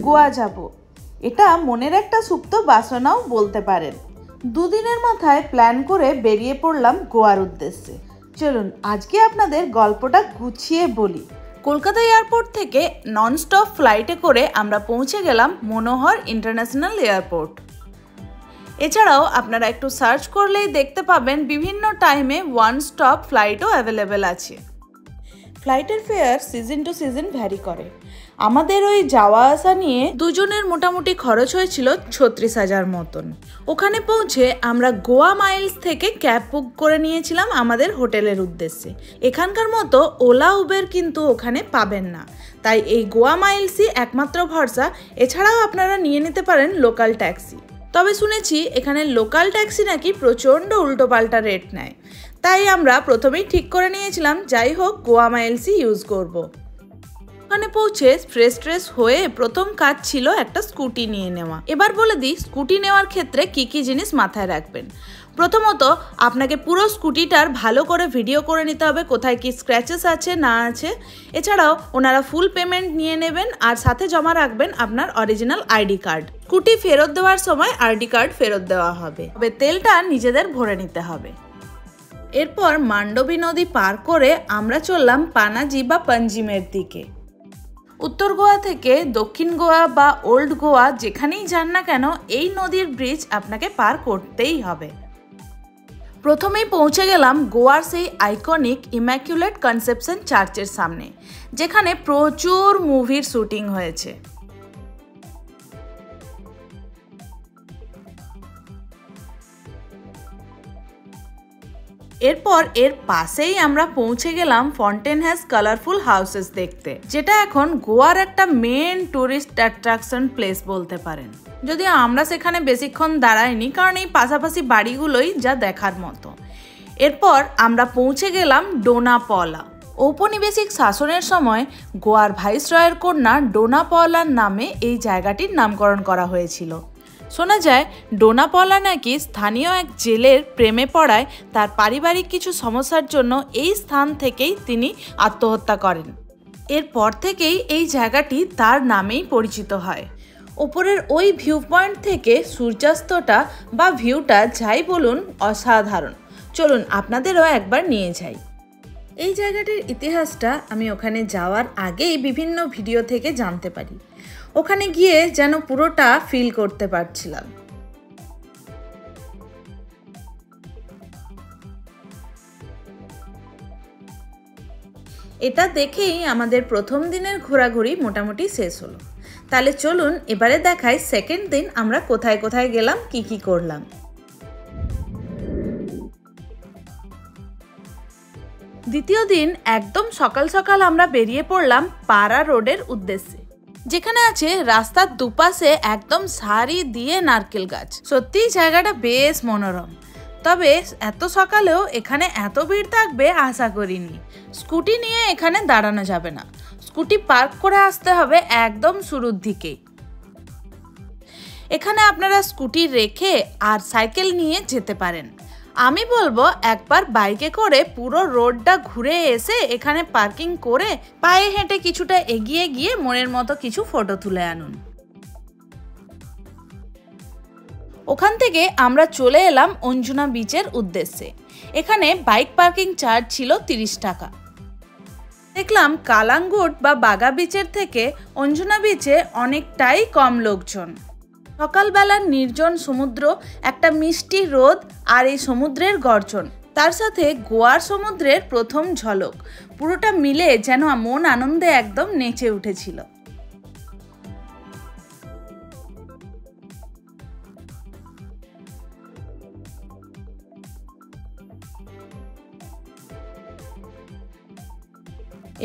গোয়া যাব, এটা মনের একটা সুপ্ত বাসনাও বলতে পারেন। দুদিনের মাথায় প্ল্যান করে বেরিয়ে পড়লাম গোয়ার উদ্দেশ্যে। চলুন আজকে আপনাদের গল্পটা গুছিয়ে বলি। কলকাতা এয়ারপোর্ট থেকে ননস্টপ ফ্লাইটে করে আমরা পৌঁছে গেলাম মনোহর ইন্টারন্যাশনাল এয়ারপোর্ট। এছাড়াও আপনারা একটু সার্চ করলেই দেখতে পাবেন বিভিন্ন টাইমে ওয়ান স্টপ ফ্লাইটও অ্যাভেলেবেল আছে। ফ্লাইটের fare season to season vary করে। আমাদের ওই যাওয়া আসা নিয়ে দুজনের মোটামুটি খরচ হয়েছিল ৩৬,০০০ মতন। ওখানে পৌঁছে আমরা গোয়া মাইলস থেকে ক্যাব বুক করে নিয়েছিলাম আমাদের হোটেলের উদ্দেশ্যে। এখানকার মতো ওলা উবের কিন্তু ওখানে পাবেন না, তাই এই গোয়া মাইলসই একমাত্র ভরসা। এছাড়াও আপনারা নিয়ে নিতে পারেন লোকাল ট্যাক্সি। তবে শুনেছি এখানে লোকাল ট্যাক্সি নাকি প্রচণ্ড উল্টোপাল্টা রেট নেয়, তাই আমরা প্রথমেই ঠিক করে নিয়েছিলাম যাই হোক গোয়া মাইলসই ইউজ করব। ওখানে পৌঁছে ফ্রেশ হয়ে প্রথম কাজ ছিল একটা স্কুটি নিয়ে নেওয়া। এবার বলে দিই স্কুটি নেওয়ার ক্ষেত্রে কি কি জিনিস মাথায় রাখবেন। প্রথমত আপনাকে পুরো স্কুটিটার ভালো করে ভিডিও করে নিতে হবে, কোথায় কি স্ক্র্যাচেস আছে না আছে। এছাড়াও ওনারা ফুল পেমেন্ট নিয়ে নেবেন আর সাথে জমা রাখবেন আপনার অরিজিনাল আইডি কার্ড। স্কুটি ফেরত দেওয়ার সময় আইডি কার্ড ফেরত দেওয়া হবে, তবে তেলটা নিজেদের ভরে নিতে হবে। এরপর মান্ডবী নদী পার করে আমরা চললাম পানাজি বা পাঞ্জিমের দিকে। উত্তর গোয়া থেকে দক্ষিণ গোয়া বা ওল্ড গোয়া যেখানেই যান না কেন এই নদীর ব্রিজ আপনাকে পার করতেই হবে। প্রথমেই পৌঁছে গেলাম গোয়ার সেই আইকনিক ইম্যাকুলেট কনসেপশন চার্চের সামনে, যেখানে প্রচুর মুভির শুটিং হয়েছে। এরপর এর পাশেই আমরা পৌঁছে গেলাম ফন্টেনহ্যাজ কালারফুল হাউসেস দেখতে, যেটা এখন গোয়ার একটা মেন টুরিস্ট অ্যাট্রাকশন প্লেস বলতে পারেন। যদিও আমরা সেখানে বেশিক্ষণ দাঁড়াইনি, কারণ এই পাশাপাশি বাড়িগুলোই যা দেখার মতো। এরপর আমরা পৌঁছে গেলাম ডোনা পলা। ঔপনিবেশিক শাসনের সময় গোয়ার ভাইসরয়ের কন্যা ডোনা পলার নামে এই জায়গাটির নামকরণ করা হয়েছিল। শোনা যায় ডোনা পলা নাকি স্থানীয় এক জেলের প্রেমে পড়ায় তার পারিবারিক কিছু সমস্যার জন্য এই স্থান থেকেই তিনি আত্মহত্যা করেন। এরপর থেকেই এই জায়গাটি তার নামেই পরিচিত হয়। ওপরের ওই ভিউ পয়েন্ট থেকে সূর্যাস্তটা বা ভিউটা যাই বলুন অসাধারণ। চলুন আপনাদেরও একবার নিয়ে যাই। এই জায়গাটির ইতিহাসটা আমি ওখানে যাওয়ার আগেই বিভিন্ন ভিডিও থেকে জানতে পারি। ওখানে গিয়ে যেন পুরোটা ফিল করতে পারছিলাম। এটা দেখেই আমাদের প্রথম দিনের ঘোরাঘুরি মোটামুটি শেষ হলো। তাহলে চলুন এবারে দেখাই সেকেন্ড দিন আমরা কোথায় কোথায় গেলাম, কি কি করলাম। দ্বিতীয় দিন একদম সকাল সকাল আমরা বেরিয়ে পড়লাম পাড়া রোডের উদ্দেশ্যে, যেখানে আছে রাস্তার দুপাশে একদম সারি দিয়ে নারকেল গাছ। সত্যি জায়গাটা বেশ মনোরম, তবে এত সকালেও এখানে এত ভিড় থাকবে আশা করিনি। স্কুটি নিয়ে এখানে দাঁড়ানো যাবে না, স্কুটি পার্ক করে আসতে হবে একদম শুরুর দিকেই। এখানে আপনারা স্কুটি রেখে আর সাইকেল নিয়ে যেতে পারেন। আমি বলবো একবার বাইকে করে পুরো রোডটা ঘুরে এসে এখানে পার্কিং করে পায়ে হেঁটে কিছুটা এগিয়ে গিয়ে মনের মতো কিছু ফটো তুলে আনুন। ওখান থেকে আমরা চলে এলাম অঞ্জুনা বিচের উদ্দেশ্যে। এখানে বাইক পার্কিং চার্জ ছিল ৩০ টাকা। দেখলাম কালাঙ্গুট বা বাগা বিচের থেকে অঞ্জুনা বিচে অনেকটাই কম লোকজন। সকালবেলার নির্জন সমুদ্র, একটা মিষ্টি রোদ আর এই সমুদ্রের গর্জন, তার সাথে গোয়ার সমুদ্রের প্রথম ঝলক, পুরোটা মিলে যেন মন আনন্দে একদম নেচে উঠেছিল।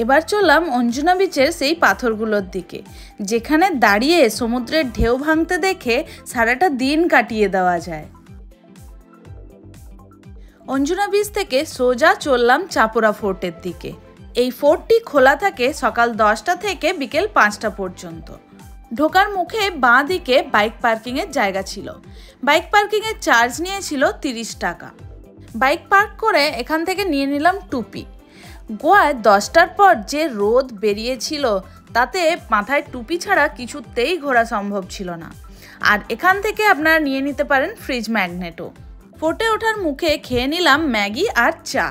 এবার চললাম অঞ্জুনা বিচের সেই পাথরগুলোর দিকে, যেখানে দাঁড়িয়ে সমুদ্রের ঢেউ ভাঙতে দেখে সারাটা দিন কাটিয়ে দেওয়া যায়। অঞ্জুনা বিচ থেকে সোজা চললাম চাপোরা ফোর্টের দিকে। এই ফোর্টটি খোলা থাকে সকাল 10টা থেকে বিকেল 5টা পর্যন্ত। ঢোকার মুখে বাঁ দিকে বাইক পার্কিংয়ের জায়গা ছিল। বাইক পার্কিংয়ের চার্জ নিয়েছিল 30 টাকা। বাইক পার্ক করে এখান থেকে নিয়ে নিলাম টুপি। গোয়ায় 10টার পর যে রোদ বেরিয়েছিল তাতে মাথায় টুপি ছাড়া কিছুতেই ঘোরা সম্ভব ছিল না। আর এখান থেকে আপনারা নিয়ে নিতে পারেন ফ্রিজ ম্যাগনেটও। ফোর্টে ওঠার মুখে খেয়ে নিলাম ম্যাগি আর চা।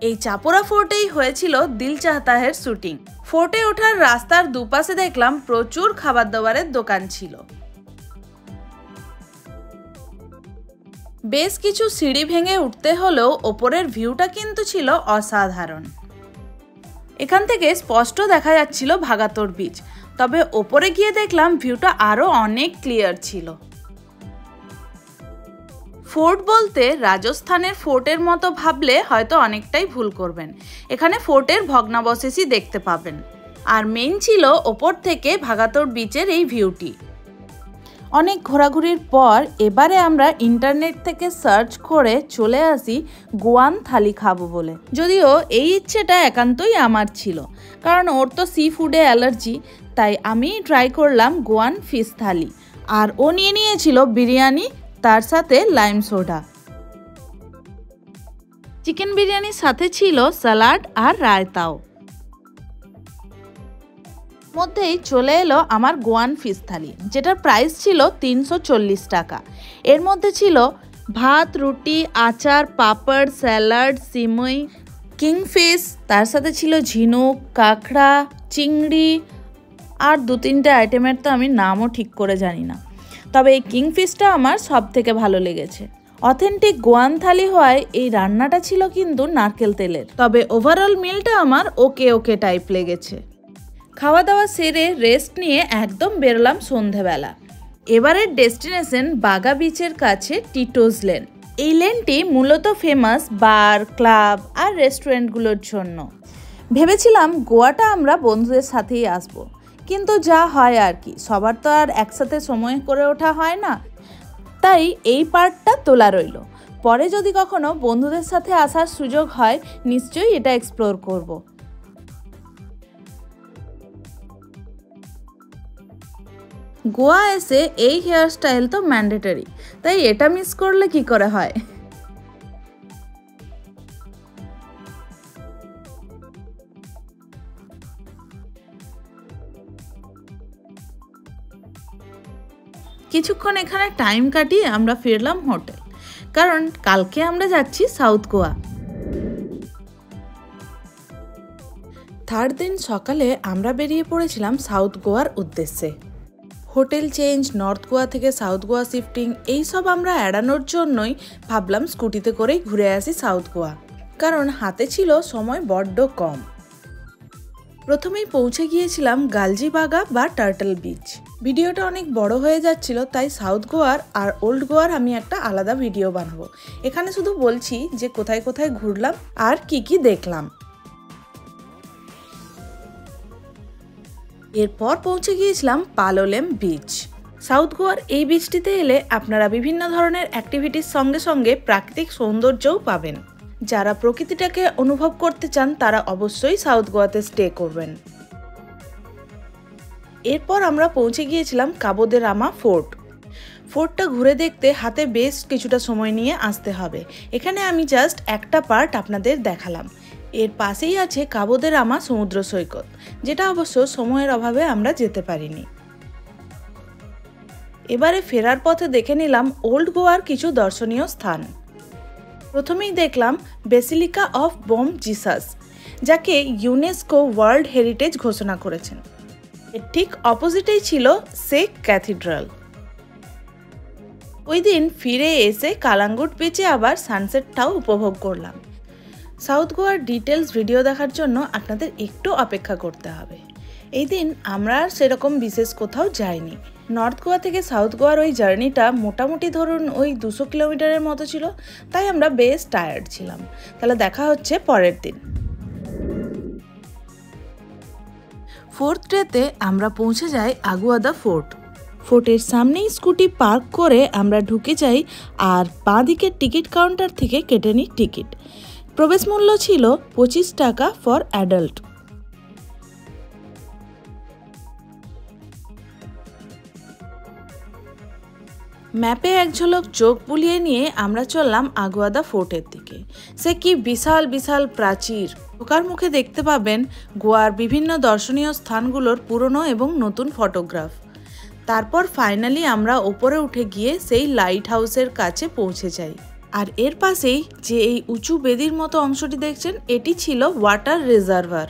এই চাপোরা ফোর্টেই হয়েছিল দিল চাহতা হ্যার শুটিং। ফোর্টে ওঠার রাস্তার দুপাশে দেখলাম প্রচুর খাবার দাবারের দোকান ছিল। বেশ কিছু সিঁড়ি ভেঙে উঠতে হলেও ওপরের ভিউটা কিন্তু ছিল অসাধারণ। এখান থেকে স্পষ্ট দেখা যাচ্ছিল ভাগাতোর বিচ, তবে ওপরে গিয়ে দেখলাম ভিউটা আরও অনেক ক্লিয়ার ছিল। ফোর্ট বলতে রাজস্থানের ফোর্টের মতো ভাবলে হয়তো অনেকটাই ভুল করবেন। এখানে ফোর্টের ভগ্নাবশেষই দেখতে পাবেন। আর মেইন ছিল ওপর থেকে ভাগাতোর বিচের এই ভিউটি। অনেক ঘোরাঘুরির পর এবারে আমরা ইন্টারনেট থেকে সার্চ করে চলে আসি গোয়ান থালি খাবো বলে। যদিও এই ইচ্ছেটা একান্তই আমার ছিল, কারণ ওর তো সি ফুডে অ্যালার্জি, তাই আমি ট্রাই করলাম গোয়ান ফিশ থালি। আর ও নিয়ে নিয়েছিল বিরিয়ানি, তার সাথে লাইম সোডা। চিকেন বিরিয়ানির সাথে ছিল স্যালাড আর রায়তাও। মধ্যেই চলে এলো আমার গোয়ান ফিশ থালি, যেটার প্রাইস ছিল 340 টাকা। এর মধ্যে ছিল ভাত, রুটি, আচার, পাপড়, স্যালাড, সিমই, কিংফিশ, তার সাথে ছিল ঝিনুক, কাঁকড়া, চিংড়ি আর 2-3টে আইটেমের তো আমি নামও ঠিক করে জানি না। তবে এই কিংফিশটা আমার সব থেকে ভালো লেগেছে। অথেন্টিক গোয়ান থালি হওয়ায় এই রান্নাটা ছিল কিন্তু নারকেল তেলের। তবে ওভারঅল মিলটা আমার ওকে টাইপ লেগেছে। খাওয়া দাওয়া সেরে রেস্ট নিয়ে একদম বেরোলাম সন্ধেবেলা। এবারের ডেস্টিনেশন বাগা বিচের কাছে টিটোজ লেন। এই লেনটি মূলত ফেমাস বার, ক্লাব আর রেস্টুরেন্টগুলোর জন্য। ভেবেছিলাম গোয়াটা আমরা বন্ধুদের সাথেই আসবো, কিন্তু যা হয় আর কি, সবার তো আর একসাথে সময় করে ওঠা হয় না, তাই এই পার্টটা তোলা রইল। পরে যদি কখনো বন্ধুদের সাথে আসার সুযোগ হয় নিশ্চয়ই এটা এক্সপ্লোর করব। গোয়া এসে এই হেয়ার স্টাইল তো ম্যান্ডেটরি, তাই এটা মিস করলে কি করে হয়। কিছুক্ষণ এখানে টাইম কাটিয়ে আমরা ফিরলাম হোটেল, কারণ কালকে আমরা যাচ্ছি সাউথ গোয়া। থার্ড দিন সকালে আমরা বেরিয়ে পড়েছিলাম সাউথ গোয়ার উদ্দেশ্যে। হোটেল চেঞ্জ, নর্থ গোয়া থেকে সাউথ গোয়া শিফটিং, এইসব আমরা এড়ানোর জন্যই ভাবলাম স্কুটিতে করেই ঘুরে আসি সাউথ গোয়া, কারণ হাতে ছিল সময় বড্ড কম। প্রথমেই পৌঁছে গিয়েছিলাম গালজিবাগা বা টার্টল বিচ। ভিডিওটা অনেক বড় হয়ে যাচ্ছিল, তাই সাউথ গোয়ার আর ওল্ড গোয়ার আমি একটা আলাদা ভিডিও বানাবো। এখানে শুধু বলছি যে কোথায় কোথায় ঘুরলাম আর কি কি দেখলাম। এরপর পৌঁছে গিয়েছিলাম পালোলেম বিচ। সাউথ গোয়ার এই বিচটিতে এলে আপনারা বিভিন্ন ধরনের অ্যাক্টিভিটির সঙ্গে সঙ্গে প্রাকৃতিক সৌন্দর্যও পাবেন। যারা প্রকৃতিটাকে অনুভব করতে চান তারা অবশ্যই সাউথ গোয়াতে স্টে করবেন। এরপর আমরা পৌঁছে গিয়েছিলাম কাবো দে রামা ফোর্ট। ফোর্টটা ঘুরে দেখতে হাতে বেশ কিছুটা সময় নিয়ে আসতে হবে। এখানে আমি জাস্ট একটা পার্ট আপনাদের দেখালাম। এর পাশেই আছে কাবো দে রামা সমুদ্র সৈকত, যেটা অবশ্য সময়ের অভাবে আমরা যেতে পারিনি। এবারে ফেরার পথে দেখে নিলাম ওল্ড গোয়ার কিছু দর্শনীয় স্থান। প্রথমেই দেখলাম বেসিলিকা অফ বম জিসাস, যাকে ইউনেস্কো ওয়ার্ল্ড হেরিটেজ ঘোষণা করেছেন। এর ঠিক অপোজিটেই ছিল শেখ ক্যাথিড্রাল। ওই দিন ফিরে এসে কালাঙ্গুট বিচে আবার সানসেটটাও উপভোগ করলাম। সাউথ গোয়ার ডিটেলস ভিডিও দেখার জন্য আপনাদের একটু অপেক্ষা করতে হবে। এই দিন আমরা আর সেরকম বিশেষ কোথাও যাইনি। নর্থ গোয়া থেকে সাউথ গোয়ার ওই জার্নিটা মোটামুটি ধরুন ওই 200 কিলোমিটারের মতো ছিল, তাই আমরা বেশ টায়ার্ড ছিলাম। তাহলে দেখা হচ্ছে পরের দিন। ফোর্থ ডেতে আমরা পৌঁছে যাই আগুয়াদা ফোর্ট। ফোর্টের সামনেই স্কুটি পার্ক করে আমরা ঢুকে যাই আর বাঁ দিকের টিকিট কাউন্টার থেকে কেটে নিই টিকিট। প্রবেশ মূল্য ছিল 25 টাকা ফর অ্যাডাল্ট। ম্যাপে এক ঝলক চোখ বুলিয়ে নিয়ে আমরা চললাম আগুয়াদা ফোর্টের দিকে। সে কি বিশাল বিশাল প্রাচীর! ঢোকার মুখে দেখতে পাবেন গোয়ার বিভিন্ন দর্শনীয় স্থানগুলোর পুরনো এবং নতুন ফটোগ্রাফ। তারপর ফাইনালি আমরা ওপরে উঠে গিয়ে সেই লাইট হাউসের কাছে পৌঁছে যাই। আর এর পাশেই যে এই উঁচু বেদির মতো অংশটি দেখছেন, এটি ছিল ওয়াটার রিজার্ভার।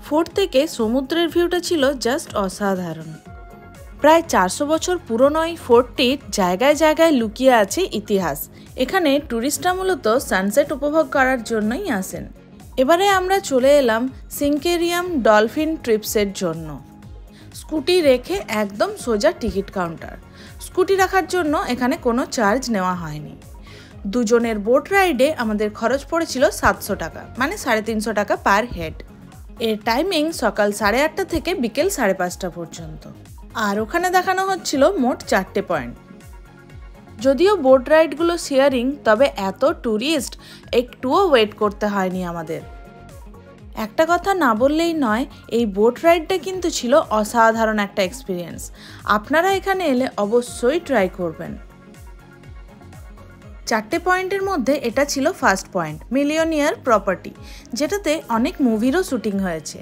ফোর্ট থেকে সমুদ্রের ভিউটা ছিল জাস্ট অসাধারণ। প্রায় 400 বছর পুরনো এই ফোর্টটির জায়গায় জায়গায় লুকিয়ে আছে ইতিহাস। এখানে ট্যুরিস্টরা মূলত সানসেট উপভোগ করার জন্যই আসেন। এবারে আমরা চলে এলাম সিঙ্কেরিয়াম ডলফিন ট্রিপসের জন্য। স্কুটি রেখে একদম সোজা টিকিট কাউন্টার। স্কুটি রাখার জন্য এখানে কোনো চার্জ নেওয়া হয়নি। দুজনের বোট রাইডে আমাদের খরচ পড়েছিল 700 টাকা, মানে 350 টাকা পার হেড। এর টাইমিং সকাল 8:30 থেকে বিকেল 5:30 পর্যন্ত। আর ওখানে দেখানো হচ্ছিল মোট 4টে পয়েন্ট। যদিও বোট রাইডগুলো শেয়ারিং, তবে এত ট্যুরিস্ট একটুও ওয়েট করতে হয়নি আমাদের। একটা কথা না বললেই নয়, এই বোট রাইডটা কিন্তু ছিল অসাধারণ একটা এক্সপিরিয়েন্স। আপনারা এখানে এলে অবশ্যই ট্রাই করবেন। 4টে পয়েন্টের মধ্যে এটা ছিল ফার্স্ট পয়েন্ট, মিলিয়নিয়ার প্রপার্টি, যেটাতে অনেক মুভিরও শুটিং হয়েছে।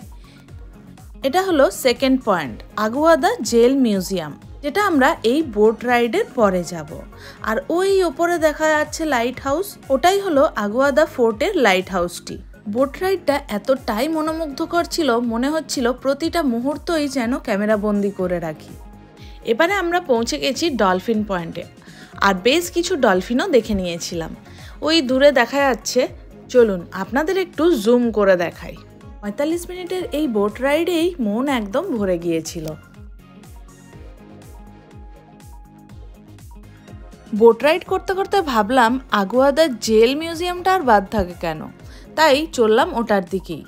এটা হলো second point, Aguada jail museum, যেটা আমরা এই বোট রাইডের পরে যাব। আর ওই ওপরে দেখা যাচ্ছে লাইট হাউস, ওটাই হলো আগুয়াদা ফোর্টের লাইট হাউসটি। বোট রাইডটা এতটাই মনোমুগ্ধকর ছিল, মনে হচ্ছিল প্রতিটা মুহূর্তই যেন ক্যামেরা বন্দি করে রাখি। এবারে আমরা পৌঁছে গেছি ডলফিন পয়েন্টে, আর বেশ কিছু ডলফিনও দেখে নিয়েছিলাম। ওই দূরে দেখা যাচ্ছে, চলুন আপনাদের একটু জুম করে দেখাই। 45 মিনিটের এই বোট রাইডেই মন একদম ভরে গিয়েছিল। বোট রাইড করতে করতে ভাবলাম আগুয়াদা জেল মিউজিয়ামটা আর বাদ থাকে কেন, তাই চললাম ওটার দিকেই।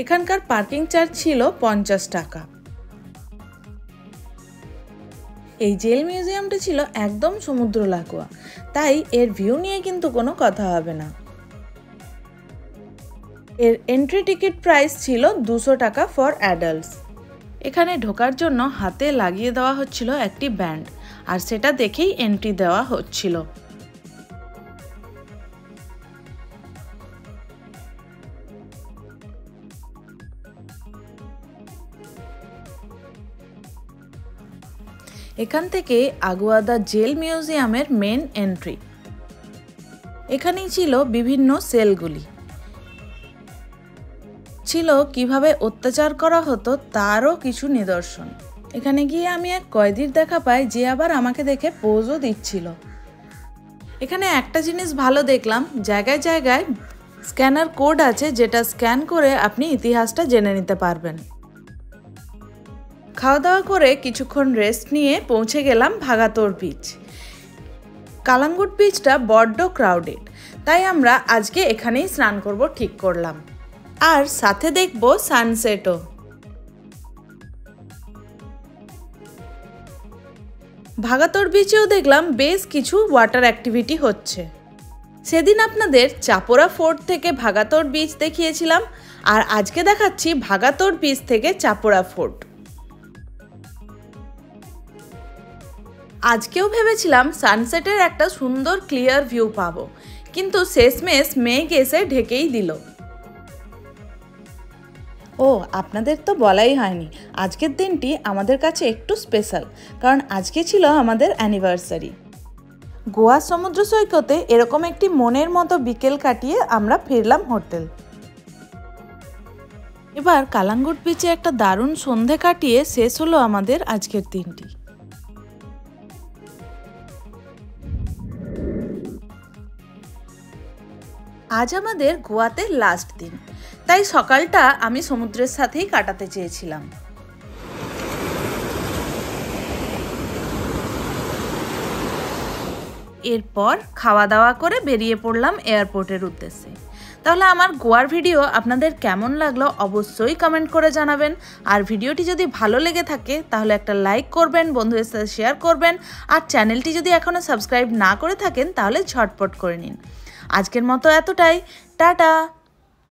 এখানকার পার্কিং চার্জ ছিল 50 টাকা। এই জেল মিউজিয়ামটা ছিল একদম সমুদ্র লাগোয়া, তাই এর ভিউ নিয়ে কিন্তু কোনো কথা হবে না। এর এন্ট্রি টিকিট প্রাইস ছিল 200 টাকা ফর অ্যাডাল্টস। এখানে ঢোকার জন্য হাতে লাগিয়ে দেওয়া হচ্ছিল একটি ব্যান্ড, আর সেটা দেখেই এন্ট্রি দেওয়া হচ্ছিল। এখান থেকে আগুয়াদা জেল মিউজিয়ামের মেন এন্ট্রি। এখানেই ছিল বিভিন্ন সেলগুলি, ছিল কিভাবে অত্যাচার করা হতো তারও কিছু নিদর্শন। এখানে গিয়ে আমি এক কয়েদির দেখা পাই, যে আবার আমাকে দেখে পোজও দিচ্ছিল। এখানে একটা জিনিস ভালো দেখলাম, জায়গায় জায়গায় স্ক্যানার কোড আছে, যেটা স্ক্যান করে আপনি ইতিহাসটা জেনে নিতে পারবেন। খাওয়া দাওয়া করে কিছুক্ষণ রেস্ট নিয়ে পৌঁছে গেলাম ভাগাতোর বিচ। কালাঙ্গুট বিচটা বড্ড ক্রাউডেড, তাই আমরা আজকে এখানেই স্নান করব ঠিক করলাম, আর সাথে দেখব সানসেটও। ভাগাতোর বিচেও দেখলাম বেশ কিছু ওয়াটার অ্যাক্টিভিটি হচ্ছে। সেদিন আপনাদের চাপোরা ফোর্ট থেকে ভাগাতোর বিচ দেখিয়েছিলাম, আর আজকে দেখাচ্ছি ভাগাতোর বিচ থেকে চাপোরা ফোর্ট। আজকেও ভেবেছিলাম সানসেটের একটা সুন্দর ক্লিয়ার ভিউ পাবো, কিন্তু শেষমেশ মেঘ এসে ঢেকেই দিল। ও, আপনাদের তো বলাই হয়নি, আজকের দিনটি আমাদের কাছে একটু স্পেশাল, কারণ আজকে ছিল আমাদের অ্যানিভার্সারি। গোয়া সমুদ্র সৈকতে এরকম একটি মনের মতো বিকেল কাটিয়ে আমরা ফিরলাম হোটেল। এবার কালাঙ্গুট বিচে একটা দারুণ সন্ধে কাটিয়ে শেষ হলো আমাদের আজকের দিনটি। আজ আমাদের গোয়াতে লাস্ট দিন, তাই সকালটা আমি সমুদ্রের সাথেই কাটাতে চেয়েছিলাম। এরপর খাওয়া দাওয়া করে বেরিয়ে পড়লাম এয়ারপোর্টের উদ্দেশ্যে। তাহলে আমার গোয়ার ভিডিও আপনাদের কেমন লাগলো অবশ্যই কমেন্ট করে জানাবেন। আর ভিডিওটি যদি ভালো লেগে থাকে তাহলে একটা লাইক করবেন, বন্ধুদের সাথে শেয়ার করবেন। আর চ্যানেলটি যদি এখনও সাবস্ক্রাইব না করে থাকেন তাহলে ঝটপট করে নিন। আজকের মতো এতটাই, টাটা।